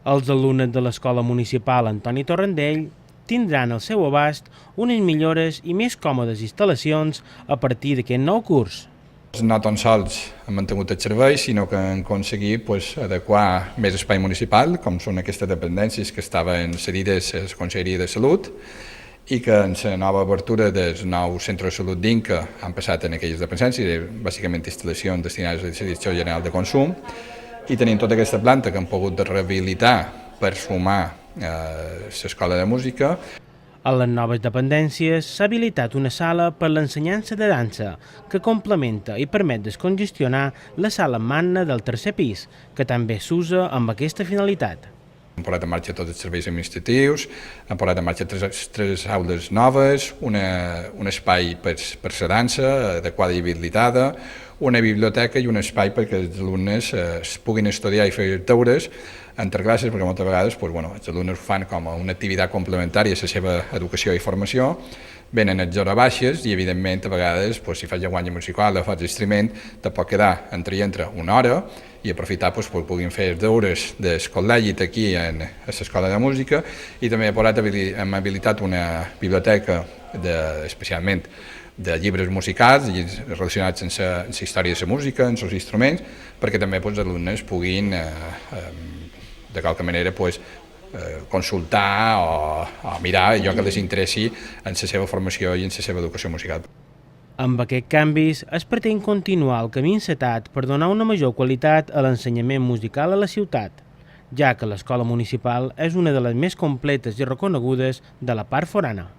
Els alumnes de l'Escola Municipal Antoni Torrendell tindran al seu abast unes millores i més còmodes instal·lacions a partir d'aquest nou curs. No tan sols han mantingut el servei, sinó que han aconseguit adequar més espai municipal, com són aquestes dependències que estaven cedides a la Conselleria de Salut i que en la nova obertura del nou centre de salut d'Inca han passat en aquelles dependències, bàsicament instal·lacions destinades a la Direcció General de Consum, i tenim tota aquesta planta que han pogut rehabilitar per sumar l'escola de música. A les noves dependències s'ha habilitat una sala per l'ensenyança de dansa que complementa i permet descongestionar la sala magna del tercer pis, que també s'usa amb aquesta finalitat. Han posat en marxa tots els serveis administratius, han posat en marxa tres aules noves, un espai per la dansa adequada i habilitada, una biblioteca i un espai perquè els alumnes es puguin estudiar i fer deures entre classes, perquè moltes vegades els alumnes ho fan com una activitat complementària a la seva educació i formació, venen a hores baixes i, evidentment, a vegades, si fas llenguatge musical o fas instrument, te pot quedar entre una hora i aprofitar que puguin fer els deures del col·legi aquí a l'Escola de Música, i també hem habilitat una biblioteca especialment de llibres musicals relacionats amb la història de la música, amb els instruments, perquè també els alumnes puguin, de qualque manera, consultar o mirar allò que els interessi en la seva formació i en la seva educació musical. Amb aquests canvis es pretén continuar el camí encetat per donar una major qualitat a l'ensenyament musical a la ciutat, ja que l'escola municipal és una de les més completes i reconegudes de la part forana.